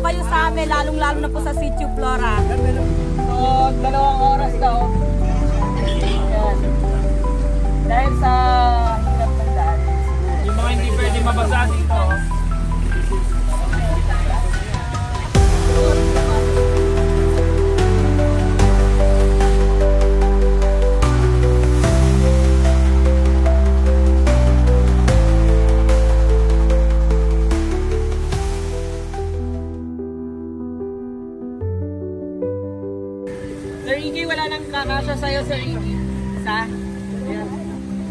kayo sa amin, lalong-lalo na po sa Sitio Flora. So, 2 oras daw. Yan. Dahil sa hirap ng daan. Yung mga hindi pwede mabasa dito. Sir Iggy, wala nang kakasya sa'yo, Sir Iggy. Sa?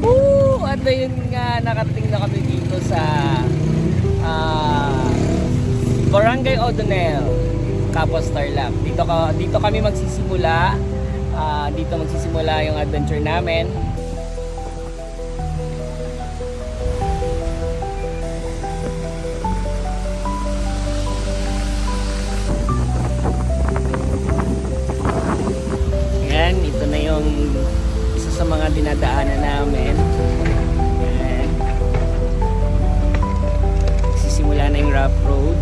Woo! At yun nga, nakarating na kami dito sa Barangay O'Donnell, Kapos Tarlac. Dito kami magsisimula. Dito magsisimula yung adventure namin. Yan, ito na yung isa sa mga dinadaanan namin. Yan. Sisimula na yung rough road.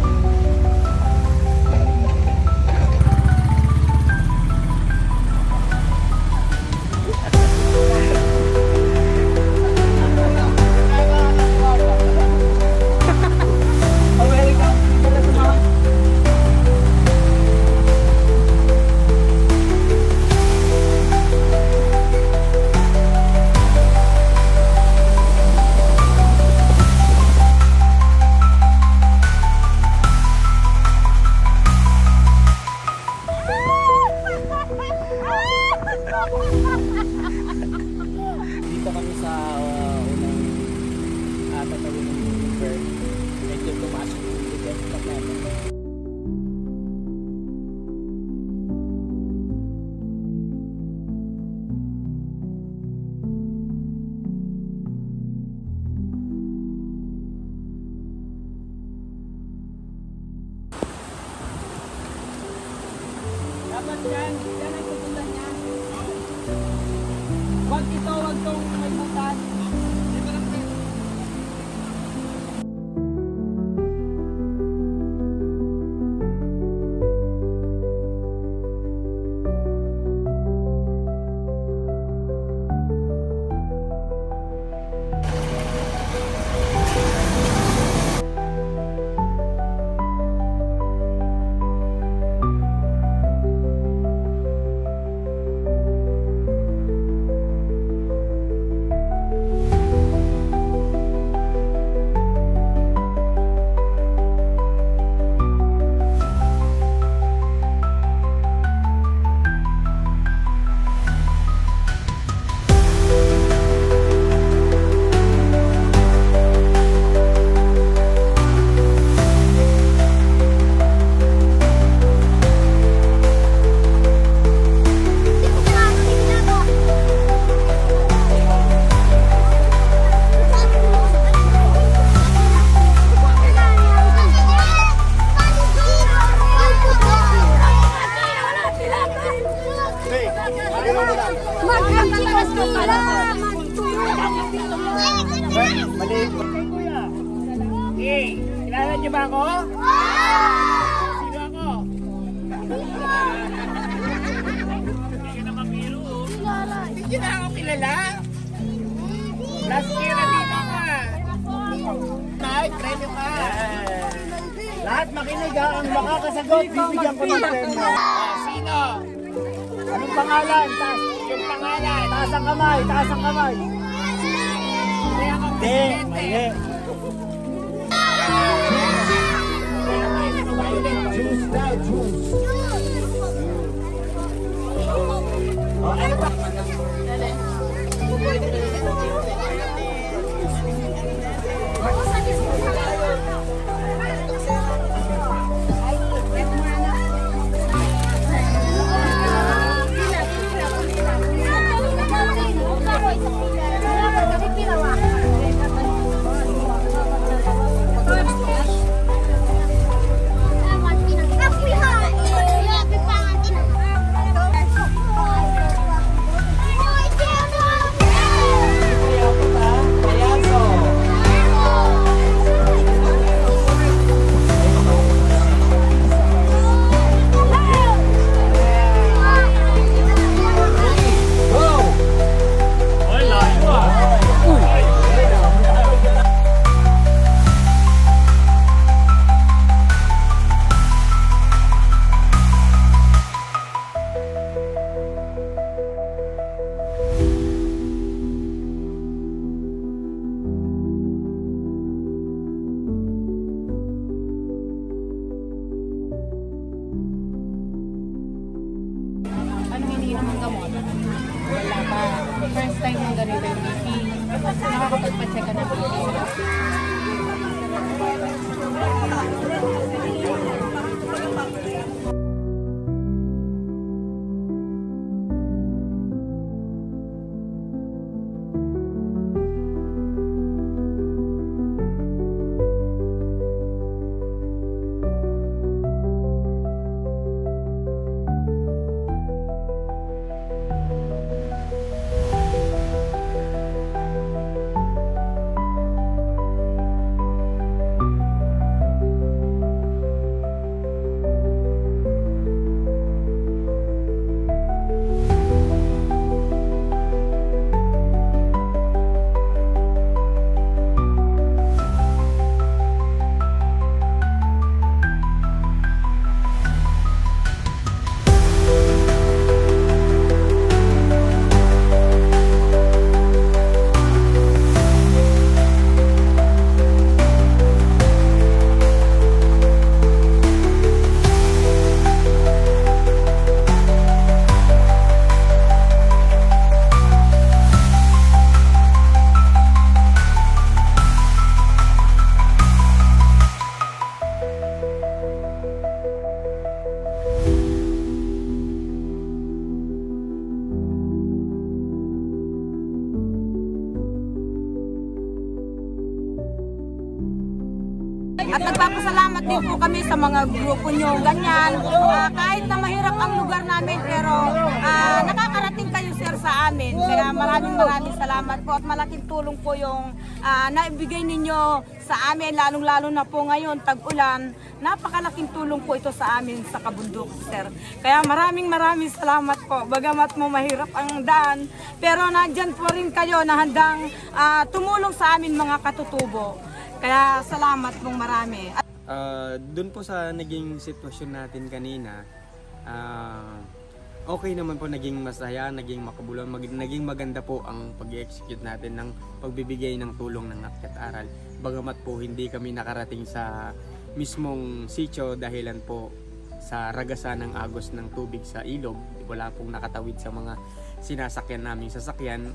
Dito kami sa unang tatawin ng river. Medyo tumasok yung river. Dapat yan ang pupunta niya. Wag tong may butas. Hey, kilala niyo ba ako? Sino ako? Hindi ka naman biro. Hindi niyo na ako kilala. Last year na dito ka. Nay, premyo ka. Lahat makinig ha. Ang makakasagot, bibigyan ko ng premyo. Sino? Anong pangalan? Yung pangalan. Taas ang kamay, taas ang kamay. Hindi, mali. Juice daw, juice. Oh, ano ba? nakakapagpa-check ka na. At nagpapasalamat din po kami sa mga grupo nyo, ganyan. Kahit na mahirap ang lugar namin, pero nakakarating kayo sir sa amin. Kaya maraming salamat po at malaking tulong po yung naibigay ninyo sa amin, lalong-lalo na po ngayon, tag-ulan. Napakalaking tulong po ito sa amin sa kabundok, sir. Kaya maraming salamat po. Bagamat mo mahirap ang daan, pero nandyan po rin kayo na handang tumulong sa amin mga katutubo. Kaya salamat pong marami. Doon po sa naging sitwasyon natin kanina, okay naman po, naging masaya, naging makabuluhan, naging maganda po ang pag-execute natin ng pagbibigay ng tulong ng Akyat Aral. Bagamat po hindi kami nakarating sa mismong sitio dahilan po sa ragasan ng agos ng tubig sa ilog, wala pong nakatawid sa mga sinasakyan naming sasakyan.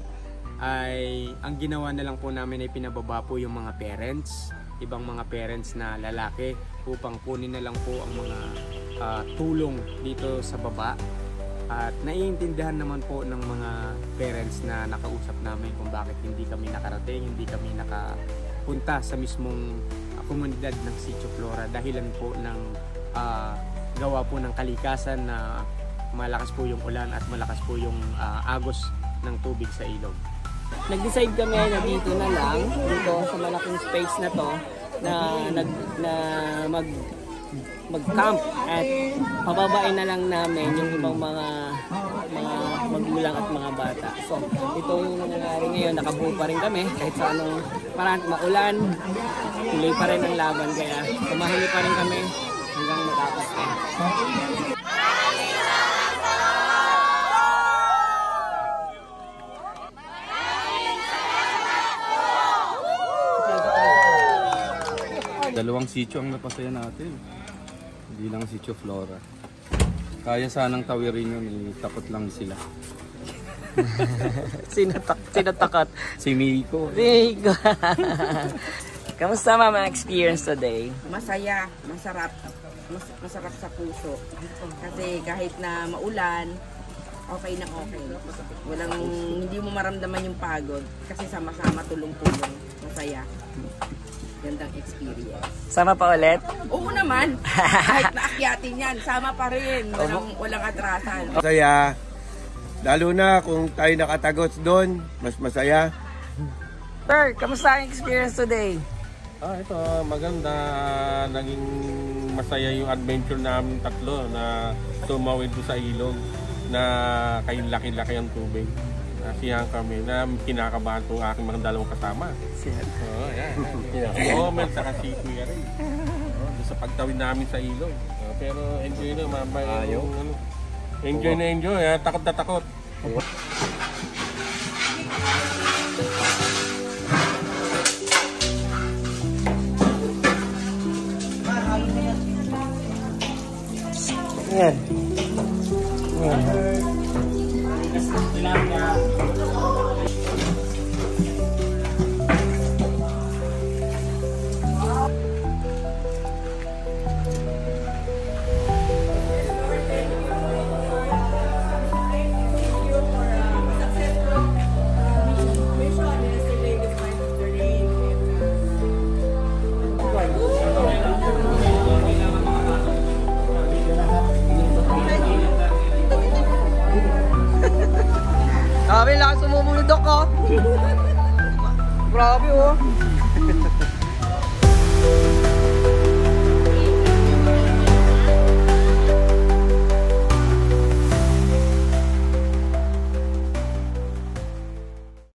Ay ang ginawa na lang po namin ay pinababa po yung mga parents, ibang mga parents na lalaki, upang kunin na lang po ang mga tulong dito sa baba. At naiintindihan naman po ng mga parents na nakausap namin kung bakit hindi kami nakarating, hindi kami nakapunta sa mismong komunidad ng Sitio Flora dahilan po ng gawa po ng kalikasan na malakas po yung ulan at malakas po yung agos ng tubig sa ilog. Nag-decide kami na dito na lang, dito sa malaking space na to, na mag-camp at pababain na lang namin yung ibang mga magulang at mga bata. So, ito yung nangyayari ngayon, nakabuo pa rin kami kahit sa anong parang maulan, tuloy pa rin ang laban, kaya tumahili pa rin kami hanggang matapos na. Dalawang sitio ang napasaya natin. Hindi lang Sitio Flora. Kaya sanang tawirin yun, takot lang sila. Sinatakot. Si Miko. Miko. Kamusta mama experience today? Masaya, masarap. Masarap sa puso. Kasi kahit na maulan, okay na okay. Hindi mo maramdaman yung pagod. Kasi sama-sama, tulong-tulong. Masaya. Gandang experience. Sama pa ulit? Oo naman. Kahit naakyatin yan, sama pa rin. Walang atrasan. Masaya. Lalo na kung tayo nakatagot doon, mas masaya. Sir, kamusta ang experience today? Ito maganda. Naging masaya yung adventure namin tatlo na tumawid sa ilog na kay laki-laki ang tubig. Nasiyahan kami na kinakabahan itong aking mga dalawang kasama. Oo, yan. Moment sa si Kuya rin. Sa pagtawid namin sa ilog. Pero enjoy na, mabay. Enjoy na enjoy. Takot na takot. Yan. Grabe oh.